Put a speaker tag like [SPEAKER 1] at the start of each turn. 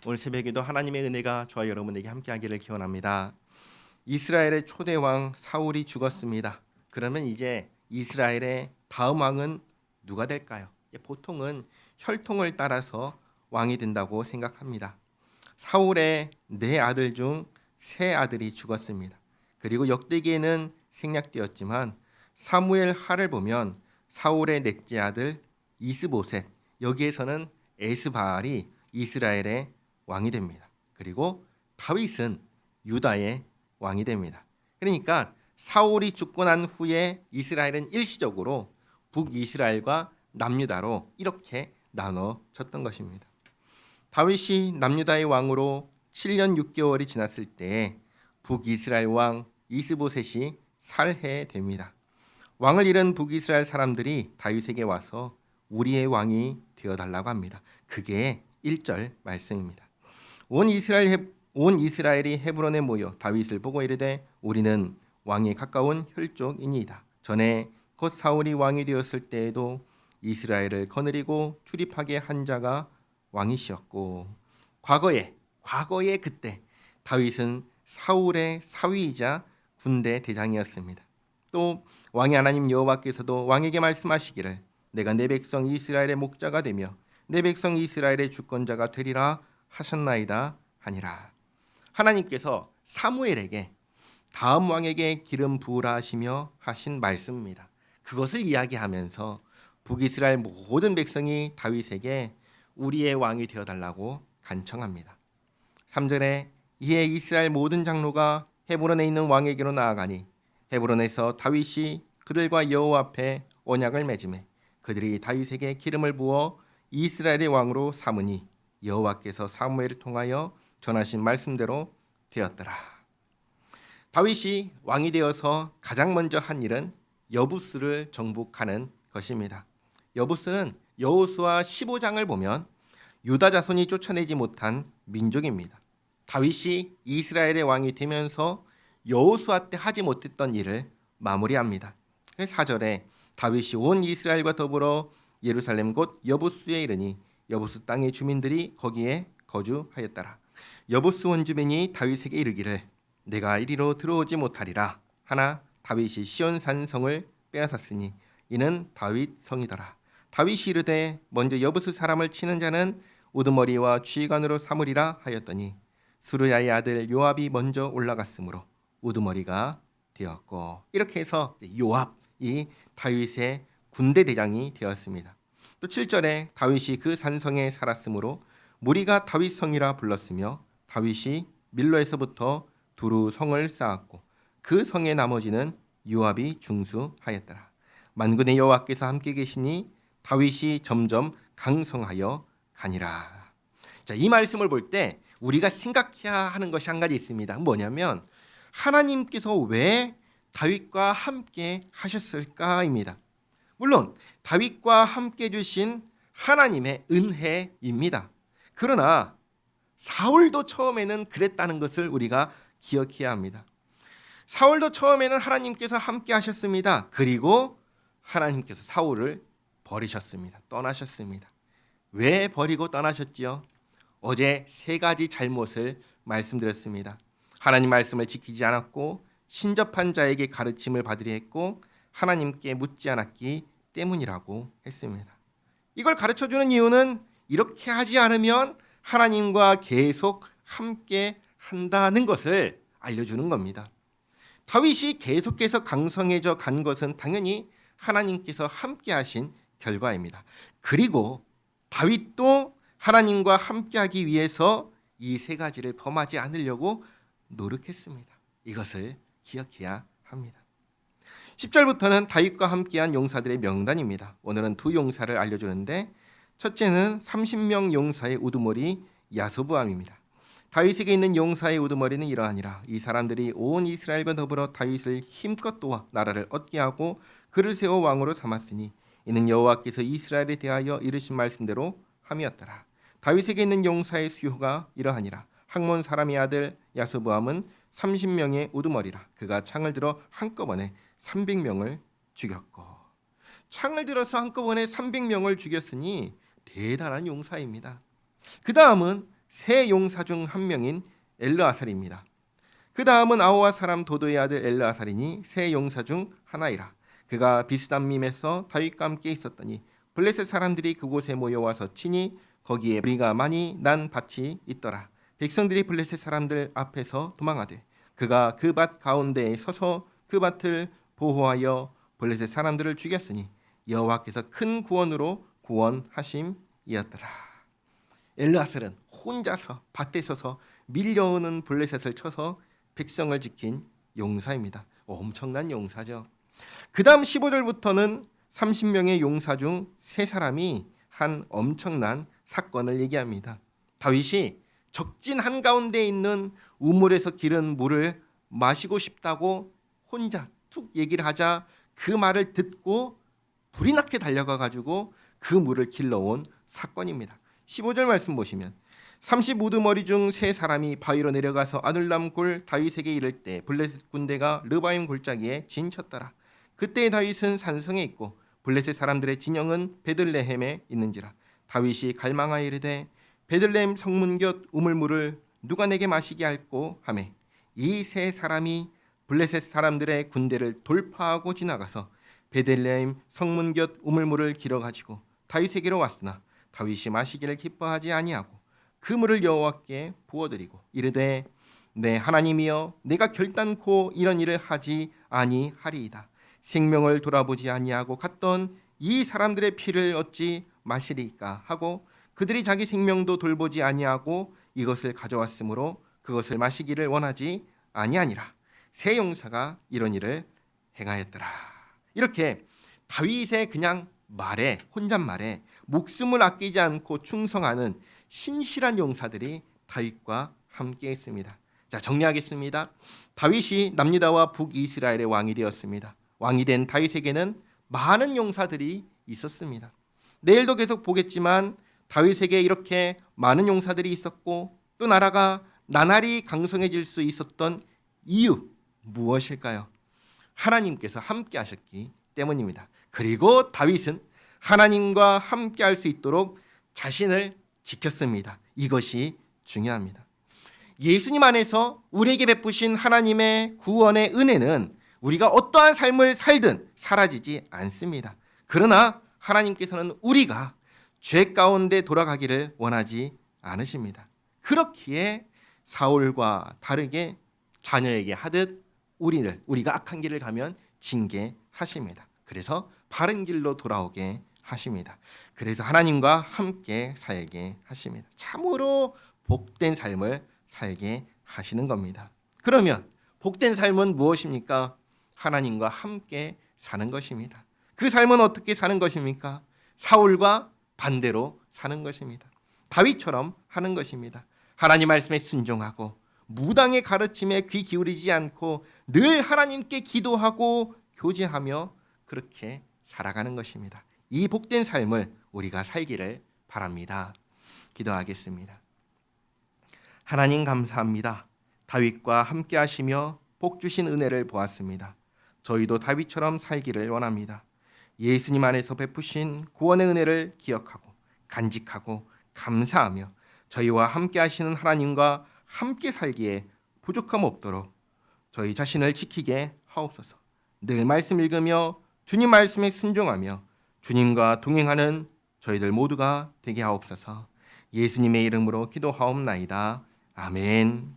[SPEAKER 1] 오늘 새벽에도 하나님의 은혜가 저와 여러분에게 함께하기를 기원합니다. 이스라엘의 초대 왕 사울이 죽었습니다. 그러면 이제 이스라엘의 다음 왕은 누가 될까요? 보통은 혈통을 따라서 왕이 된다고 생각합니다. 사울의 네 아들 중 세 아들이 죽었습니다. 그리고 역대기에는 생략되었지만 사무엘 하를 보면 사울의 넷째 아들 이스보셋, 여기에서는 에스바알이 이스라엘의 왕이 됩니다. 그리고 다윗은 유다의 왕이 됩니다. 그러니까 사울이 죽고 난 후에 이스라엘은 일시적으로 북이스라엘과 남유다로 이렇게 나눠졌던 것입니다. 다윗이 남유다의 왕으로 7년 6개월이 지났을 때 북이스라엘 왕 이스보셋이 살해됩니다. 왕을 잃은 북이스라엘 사람들이 다윗에게 와서 우리의 왕이 되어달라고 합니다. 그게 1절 말씀입니다. 온 이스라엘이 헤브론에 모여 다윗을 보고 이르되 우리는 왕에 가까운 혈족이니이다. 전에 곧 사울이 왕이 되었을 때에도 이스라엘을 거느리고 출입하게 한 자가 왕이시었고 과거에 그때 다윗은 사울의 사위이자 군대 대장이었습니다. 또 왕의 하나님 여호와께서도 왕에게 말씀하시기를 내가 내 백성 이스라엘의 목자가 되며 내 백성 이스라엘의 주권자가 되리라 하셨나이다 하니라. 하나님께서 사무엘에게 다음 왕에게 기름 부으라 하시며 하신 말씀입니다. 그것을 이야기하면서 북이스라엘 모든 백성이 다윗에게 우리의 왕이 되어달라고 간청합니다. 3절에 이에 이스라엘 모든 장로가 헤브론에 있는 왕에게로 나아가니 헤브론에서 다윗이 그들과 여호와 앞에 언약을 맺음에 그들이 다윗에게 기름을 부어 이스라엘의 왕으로 삼으니 여호와께서 사무엘을 통하여 전하신 말씀대로 되었더라. 다윗이 왕이 되어서 가장 먼저 한 일은 여부스를 정복하는 것입니다. 여부스는 여호수아 15장을 보면 유다 자손이 쫓아내지 못한 민족입니다. 다윗이 이스라엘의 왕이 되면서 여호수아 때 하지 못했던 일을 마무리합니다. 4절에 다윗이 온 이스라엘과 더불어 예루살렘 곧 여부스에 이르니 여부스 땅의 주민들이 거기에 거주하였더라. 여부스 원주민이 다윗에게 이르기를 내가 이리로 들어오지 못하리라 하나 다윗이 시온산 성을 빼앗았으니 이는 다윗 성이더라. 다윗이 이르되 먼저 여부스 사람을 치는 자는 우두머리와 쥐관으로 삼으리라 하였더니 수르야의 아들 요압이 먼저 올라갔으므로 우두머리가 되었고 이렇게 해서 요압이 다윗의 군대 대장이 되었습니다. 또 7절에 다윗이 그 산성에 살았으므로 무리가 다윗 성이라 불렀으며 다윗이 밀로에서부터 두루 성을 쌓았고 그 성의 나머지는 요압이 중수하였더라. 만군의 여호와께서 함께 계시니 다윗이 점점 강성하여 가니라. 자, 이 말씀을 볼 때 우리가 생각해야 하는 것이 한 가지 있습니다. 뭐냐면 하나님께서 왜 다윗과 함께 하셨을까입니다. 물론 다윗과 함께 주신 하나님의 은혜입니다. 그러나 사울도 처음에는 그랬다는 것을 우리가 기억해야 합니다. 사울도 처음에는 하나님께서 함께 하셨습니다. 그리고 하나님께서 사울을 버리셨습니다. 떠나셨습니다. 왜 버리고 떠나셨지요? 어제 세 가지 잘못을 말씀드렸습니다. 하나님 말씀을 지키지 않았고 신접한 자에게 가르침을 받으려 했고 하나님께 묻지 않았기 때문이라고 했습니다. 이걸 가르쳐주는 이유는 이렇게 하지 않으면 하나님과 계속 함께 한다는 것을 알려주는 겁니다. 다윗이 계속해서 강성해져 간 것은 당연히 하나님께서 함께 하신 결과입니다. 그리고 다윗도 하나님과 함께하기 위해서 이 세 가지를 범하지 않으려고 노력했습니다. 이것을 기억해야 합니다. 10절부터는 다윗과 함께한 용사들의 명단입니다. 오늘은 두 용사를 알려주는데 첫째는 30명 용사의 우두머리 야소부암입니다. 다윗에게 있는 용사의 우두머리는 이러하니라. 이 사람들이 온 이스라엘과 더불어 다윗을 힘껏 도와 나라를 얻게 하고 그를 세워 왕으로 삼았으니 이는 여호와께서 이스라엘에 대하여 이르신 말씀대로 함이었더라. 다윗에게 있는 용사의 수요가 이러하니라. 학몬 사람의 아들 야소부암은 30명의 우두머리라. 그가 창을 들어 한꺼번에 300명을 죽였고 창을 들어서 한꺼번에 300명을 죽였으니 대단한 용사입니다. 그 다음은 세 용사 중 한 명인 엘르아살입니다. 그 다음은 아호와 사람 도도의 아들 엘르아살이니 세 용사 중 하나이라. 그가 비스담밈에서 다윗과 함께 있었더니 블레셋 사람들이 그곳에 모여와서 치니 거기에 무리가 많이 난 밭이 있더라. 백성들이 블레셋 사람들 앞에서 도망하되 그가 그 밭 가운데에 서서 그 밭을 보호하여 블레셋 사람들을 죽였으니 여호와께서 큰 구원으로 구원하심이었더라. 엘르아살은 혼자서 밭에 서서 밀려오는 블레셋을 쳐서 백성을 지킨 용사입니다. 엄청난 용사죠. 그 다음 15절부터는 30명의 용사 중 3사람이 한 엄청난 사건을 얘기합니다. 다윗이 적진 한가운데 있는 우물에서 기른 물을 마시고 싶다고 혼자 툭 얘기를 하자 그 말을 듣고 불이 나게 달려가 가지고 그 물을 길러온 사건입니다. 15절 말씀 보시면 35두머리 중 3사람이 바위로 내려가서 아둘람 골 다윗에게 이를 때 블레셋 군대가 르바임 골짜기에 진쳤더라. 그때 다윗은 산성에 있고 블레셋 사람들의 진영은 베들레헴에 있는지라. 다윗이 갈망하여 이르되 베들레헴 성문 곁 우물물을 누가 내게 마시게 할꼬 하매 이 3사람이 블레셋 사람들의 군대를 돌파하고 지나가서 베들레헴 성문 곁 우물물을 길어 가지고 다윗에게로 왔으나 다윗이 마시기를 기뻐하지 아니하고 그 물을 여호와께 부어드리고 이르되 내 하나님이여 내가 결단코 이런 일을 하지 아니하리이다. 생명을 돌아보지 아니하고 갔던 이 사람들의 피를 어찌 마시리까 하고 그들이 자기 생명도 돌보지 아니하고 이것을 가져왔으므로 그것을 마시기를 원하지 아니하니라. 세 용사가 이런 일을 행하였더라. 이렇게 다윗의 그냥 말에 혼잣말에 목숨을 아끼지 않고 충성하는 신실한 용사들이 다윗과 함께 있습니다. 자, 정리하겠습니다. 다윗이 남유다와 북이스라엘의 왕이 되었습니다. 왕이 된 다윗에게는 많은 용사들이 있었습니다. 내일도 계속 보겠지만 다윗에게 이렇게 많은 용사들이 있었고 또 나라가 나날이 강성해질 수 있었던 이유 무엇일까요? 하나님께서 함께 하셨기 때문입니다. 그리고 다윗은 하나님과 함께 할 수 있도록 자신을 지켰습니다. 이것이 중요합니다. 예수님 안에서 우리에게 베푸신 하나님의 구원의 은혜는 우리가 어떠한 삶을 살든 사라지지 않습니다. 그러나 하나님께서는 우리가 죄 가운데 돌아가기를 원하지 않으십니다. 그렇기에 사울과 다르게 자녀에게 하듯 우리가 악한 길을 가면 징계하십니다. 그래서 바른 길로 돌아오게 하십니다. 그래서 하나님과 함께 살게 하십니다. 참으로 복된 삶을 살게 하시는 겁니다. 그러면 복된 삶은 무엇입니까? 하나님과 함께 사는 것입니다. 그 삶은 어떻게 사는 것입니까? 사울과 반대로 사는 것입니다. 다윗처럼 하는 것입니다. 하나님 말씀에 순종하고 무당의 가르침에 귀 기울이지 않고 늘 하나님께 기도하고 교제하며 그렇게 살아가는 것입니다. 이 복된 삶을 우리가 살기를 바랍니다. 기도하겠습니다. 하나님 감사합니다. 다윗과 함께 하시며 복 주신 은혜를 보았습니다. 저희도 다윗처럼 살기를 원합니다. 예수님 안에서 베푸신 구원의 은혜를 기억하고 간직하고 감사하며 저희와 함께 하시는 하나님과 함께 살기에 부족함 없도록 저희 자신을 지키게 하옵소서. 늘 말씀 읽으며 주님 말씀에 순종하며 주님과 동행하는 저희들 모두가 되게 하옵소서. 예수님의 이름으로 기도하옵나이다. 아멘.